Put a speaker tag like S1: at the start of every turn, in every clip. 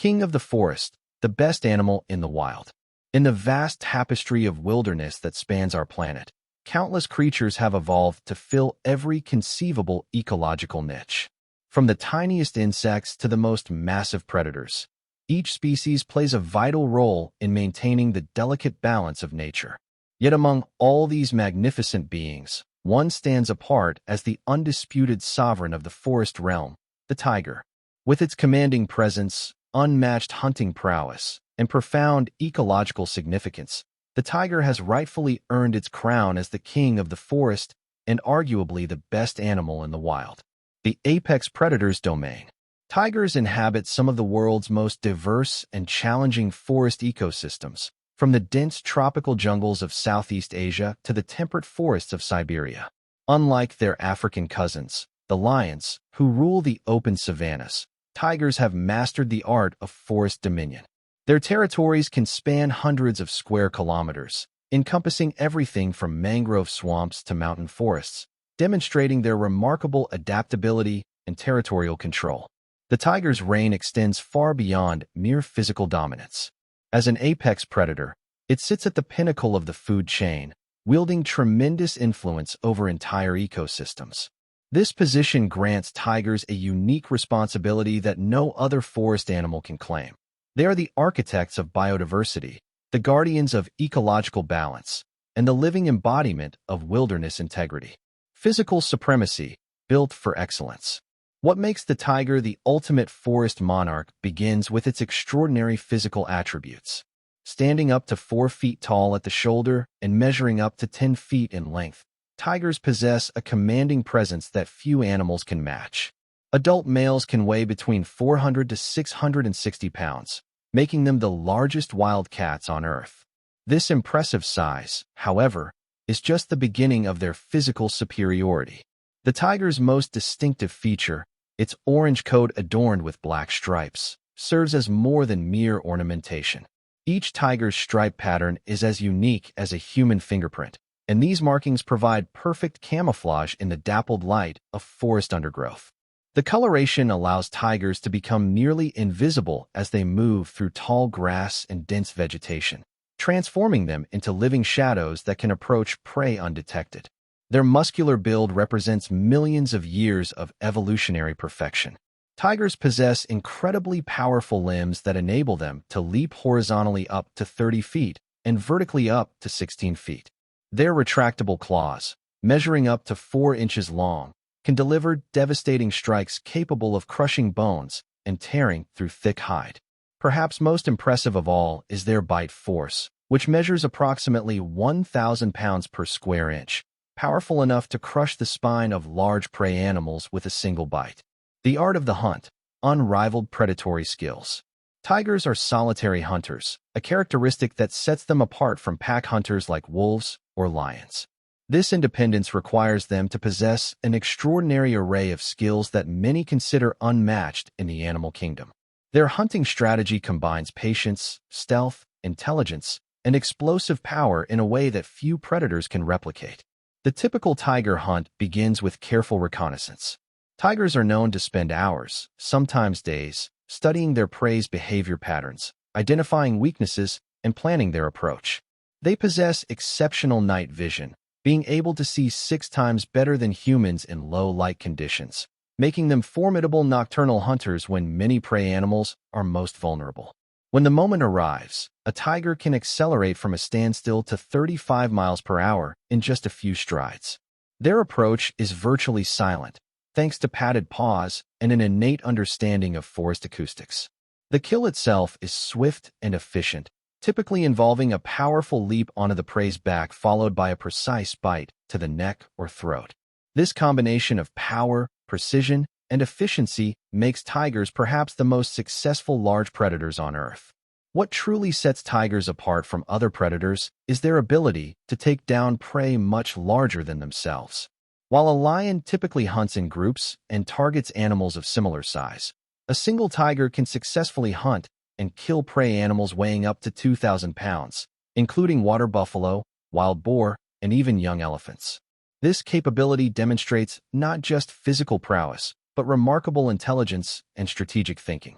S1: king of the forest, the best animal in the wild. In the vast tapestry of wilderness that spans our planet, countless creatures have evolved to fill every conceivable ecological niche. From the tiniest insects to the most massive predators, each species plays a vital role in maintaining the delicate balance of nature. Yet among all these magnificent beings, one stands apart as the undisputed sovereign of the forest realm, the tiger. With its commanding presence, unmatched hunting prowess, and profound ecological significance, the tiger has rightfully earned its crown as the king of the forest and arguably the best animal in the wild. The apex predator's domain. Tigers inhabit some of the world's most diverse and challenging forest ecosystems, from the dense tropical jungles of Southeast Asia to the temperate forests of Siberia. Unlike their African cousins, the lions, who rule the open savannas, tigers have mastered the art of forest dominion. Their territories can span hundreds of square kilometers, encompassing everything from mangrove swamps to mountain forests, demonstrating their remarkable adaptability and territorial control. The tiger's reign extends far beyond mere physical dominance. As an apex predator, it sits at the pinnacle of the food chain, wielding tremendous influence over entire ecosystems. This position grants tigers a unique responsibility that no other forest animal can claim. They are the architects of biodiversity, the guardians of ecological balance, and the living embodiment of wilderness integrity. Physical supremacy, built for excellence. What makes the tiger the ultimate forest monarch begins with its extraordinary physical attributes. Standing up to 4 feet tall at the shoulder and measuring up to 10 feet in length, tigers possess a commanding presence that few animals can match. Adult males can weigh between 400 to 660 pounds, making them the largest wild cats on Earth. This impressive size, however, is just the beginning of their physical superiority. The tiger's most distinctive feature, its orange coat adorned with black stripes, serves as more than mere ornamentation. Each tiger's stripe pattern is as unique as a human fingerprint, and these markings provide perfect camouflage in the dappled light of forest undergrowth. The coloration allows tigers to become nearly invisible as they move through tall grass and dense vegetation, transforming them into living shadows that can approach prey undetected. Their muscular build represents millions of years of evolutionary perfection. Tigers possess incredibly powerful limbs that enable them to leap horizontally up to 30 feet and vertically up to 16 feet. Their retractable claws, measuring up to 4 inches long, can deliver devastating strikes capable of crushing bones and tearing through thick hide. Perhaps most impressive of all is their bite force, which measures approximately 1,000 pounds per square inch, powerful enough to crush the spine of large prey animals with a single bite. The art of the hunt, unrivaled predatory skills. Tigers are solitary hunters, a characteristic that sets them apart from pack hunters like wolves or lions. This independence requires them to possess an extraordinary array of skills that many consider unmatched in the animal kingdom. Their hunting strategy combines patience, stealth, intelligence, and explosive power in a way that few predators can replicate. The typical tiger hunt begins with careful reconnaissance. Tigers are known to spend hours, sometimes days, studying their prey's behavior patterns, identifying weaknesses, and planning their approach. They possess exceptional night vision, being able to see 6 times better than humans in low light conditions, making them formidable nocturnal hunters when many prey animals are most vulnerable. When the moment arrives, a tiger can accelerate from a standstill to 35 miles per hour in just a few strides. Their approach is virtually silent, thanks to padded paws and an innate understanding of forest acoustics. The kill itself is swift and efficient, typically involving a powerful leap onto the prey's back followed by a precise bite to the neck or throat. This combination of power, precision, and efficiency makes tigers perhaps the most successful large predators on Earth. What truly sets tigers apart from other predators is their ability to take down prey much larger than themselves. While a lion typically hunts in groups and targets animals of similar size, a single tiger can successfully hunt and kill prey animals weighing up to 2,000 pounds, including water buffalo, wild boar, and even young elephants. This capability demonstrates not just physical prowess, but remarkable intelligence and strategic thinking.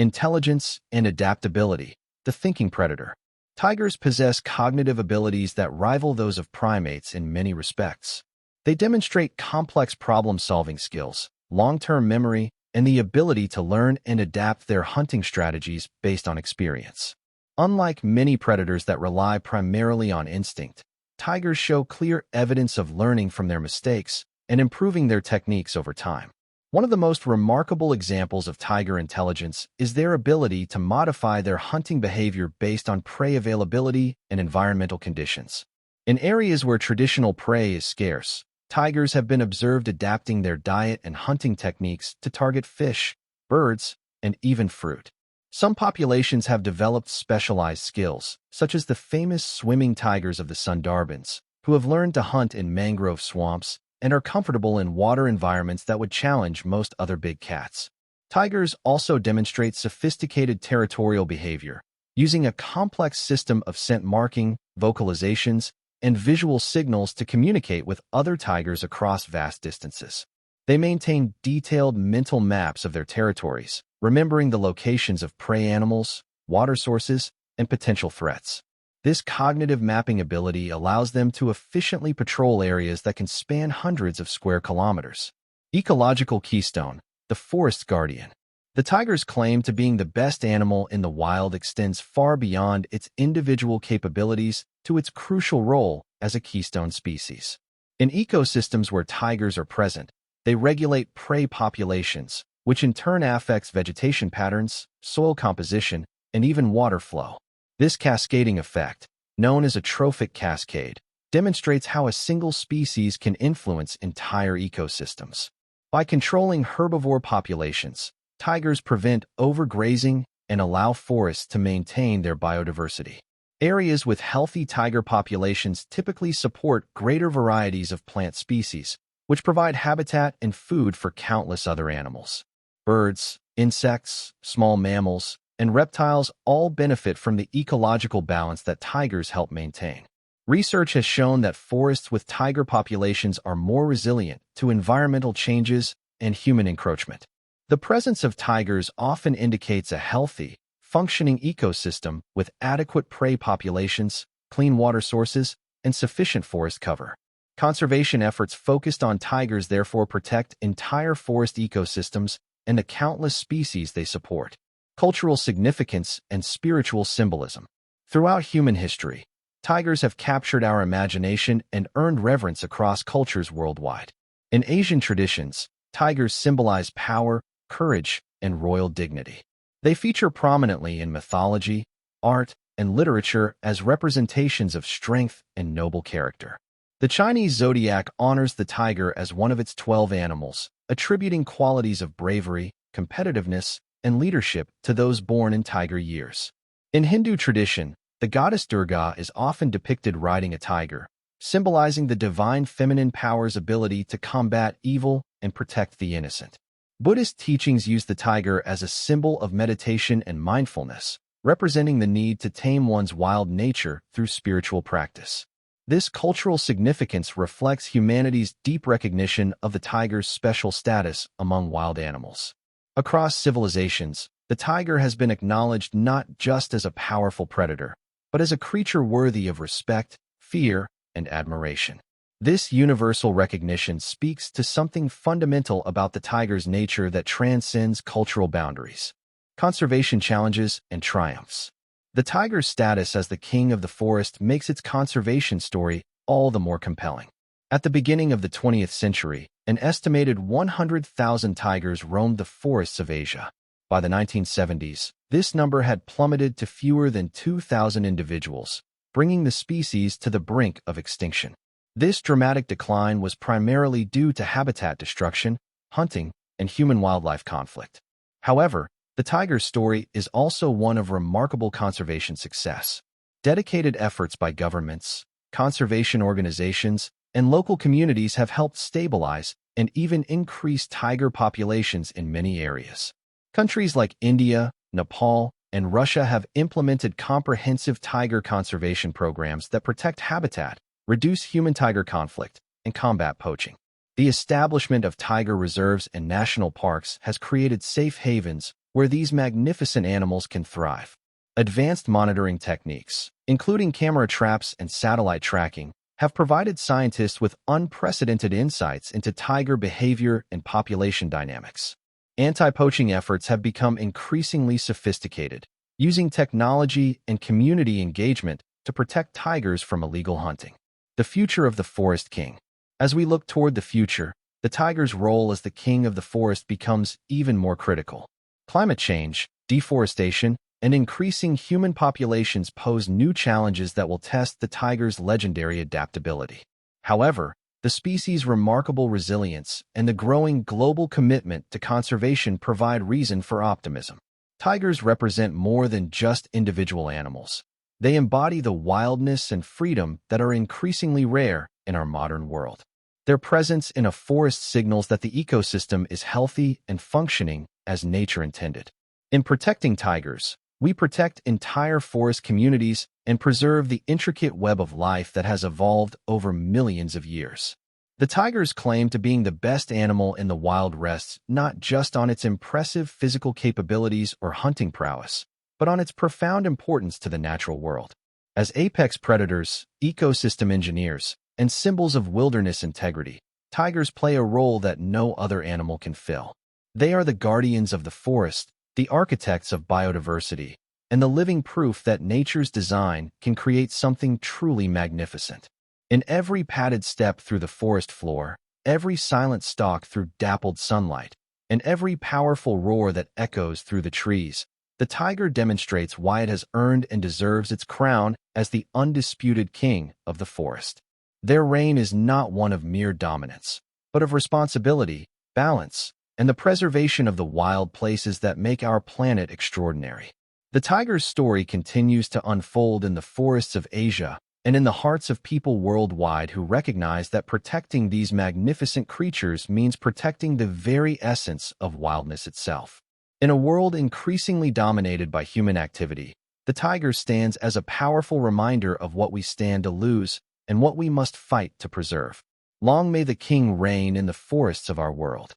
S1: Intelligence and adaptability. The thinking predator. Tigers possess cognitive abilities that rival those of primates in many respects. They demonstrate complex problem-solving skills, long-term memory, and the ability to learn and adapt their hunting strategies based on experience. Unlike many predators that rely primarily on instinct, tigers show clear evidence of learning from their mistakes and improving their techniques over time. One of the most remarkable examples of tiger intelligence is their ability to modify their hunting behavior based on prey availability and environmental conditions. In areas where traditional prey is scarce, tigers have been observed adapting their diet and hunting techniques to target fish, birds, and even fruit. Some populations have developed specialized skills, such as the famous swimming tigers of the Sundarbans, who have learned to hunt in mangrove swamps and are comfortable in water environments that would challenge most other big cats. Tigers also demonstrate sophisticated territorial behavior, using a complex system of scent marking, vocalizations, and visual signals to communicate with other tigers across vast distances. They maintain detailed mental maps of their territories, remembering the locations of prey animals, water sources, and potential threats. This cognitive mapping ability allows them to efficiently patrol areas that can span hundreds of square kilometers. Ecological keystone, the forest guardian. The tiger's claim to being the best animal in the wild extends far beyond its individual capabilities to its crucial role as a keystone species. In ecosystems where tigers are present, they regulate prey populations, which in turn affects vegetation patterns, soil composition, and even water flow. This cascading effect, known as a trophic cascade, demonstrates how a single species can influence entire ecosystems. By controlling herbivore populations, tigers prevent overgrazing and allow forests to maintain their biodiversity. Areas with healthy tiger populations typically support greater varieties of plant species, which provide habitat and food for countless other animals. Birds, insects, small mammals, and reptiles all benefit from the ecological balance that tigers help maintain. Research has shown that forests with tiger populations are more resilient to environmental changes and human encroachment. The presence of tigers often indicates a healthy, functioning ecosystem with adequate prey populations, clean water sources, and sufficient forest cover. Conservation efforts focused on tigers therefore protect entire forest ecosystems and the countless species they support. Cultural significance and spiritual symbolism. Throughout human history, tigers have captured our imagination and earned reverence across cultures worldwide. In Asian traditions, tigers symbolize power, courage, and royal dignity. They feature prominently in mythology, art, and literature as representations of strength and noble character. The Chinese zodiac honors the tiger as one of its 12 animals, attributing qualities of bravery, competitiveness, and leadership to those born in tiger years. In Hindu tradition, the goddess Durga is often depicted riding a tiger, symbolizing the divine feminine power's ability to combat evil and protect the innocent. Buddhist teachings use the tiger as a symbol of meditation and mindfulness, representing the need to tame one's wild nature through spiritual practice. This cultural significance reflects humanity's deep recognition of the tiger's special status among wild animals. Across civilizations, the tiger has been acknowledged not just as a powerful predator, but as a creature worthy of respect, fear, and admiration. This universal recognition speaks to something fundamental about the tiger's nature that transcends cultural boundaries. Conservation challenges and triumphs. The tiger's status as the king of the forest makes its conservation story all the more compelling. At the beginning of the 20th century, an estimated 100,000 tigers roamed the forests of Asia. By the 1970s, this number had plummeted to fewer than 2,000 individuals, bringing the species to the brink of extinction. This dramatic decline was primarily due to habitat destruction, hunting, and human-wildlife conflict. However, the tiger's story is also one of remarkable conservation success. Dedicated efforts by governments, conservation organizations, and local communities have helped stabilize and even increase tiger populations in many areas. Countries like India, Nepal, and Russia have implemented comprehensive tiger conservation programs that protect habitat, reduce human-tiger conflict, and combat poaching. The establishment of tiger reserves and national parks has created safe havens where these magnificent animals can thrive. Advanced monitoring techniques, including camera traps and satellite tracking, have provided scientists with unprecedented insights into tiger behavior and population dynamics. Anti-poaching efforts have become increasingly sophisticated, using technology and community engagement to protect tigers from illegal hunting. The future of the forest king. As we look toward the future, the tiger's role as the king of the forest becomes even more critical. Climate change, deforestation, and increasing human populations pose new challenges that will test the tiger's legendary adaptability. However, the species' remarkable resilience and the growing global commitment to conservation provide reason for optimism. Tigers represent more than just individual animals. They embody the wildness and freedom that are increasingly rare in our modern world. Their presence in a forest signals that the ecosystem is healthy and functioning as nature intended. In protecting tigers, we protect entire forest communities and preserve the intricate web of life that has evolved over millions of years. The tiger's claim to being the best animal in the wild rests not just on its impressive physical capabilities or hunting prowess, but on its profound importance to the natural world. As apex predators, ecosystem engineers, and symbols of wilderness integrity, tigers play a role that no other animal can fill. They are the guardians of the forest, the architects of biodiversity, and the living proof that nature's design can create something truly magnificent. In every padded step through the forest floor, every silent stalk through dappled sunlight, and every powerful roar that echoes through the trees, the tiger demonstrates why it has earned and deserves its crown as the undisputed king of the forest. Their reign is not one of mere dominance, but of responsibility, balance, and the preservation of the wild places that make our planet extraordinary. The tiger's story continues to unfold in the forests of Asia and in the hearts of people worldwide who recognize that protecting these magnificent creatures means protecting the very essence of wildness itself. In a world increasingly dominated by human activity, the tiger stands as a powerful reminder of what we stand to lose and what we must fight to preserve. Long may the king reign in the forests of our world.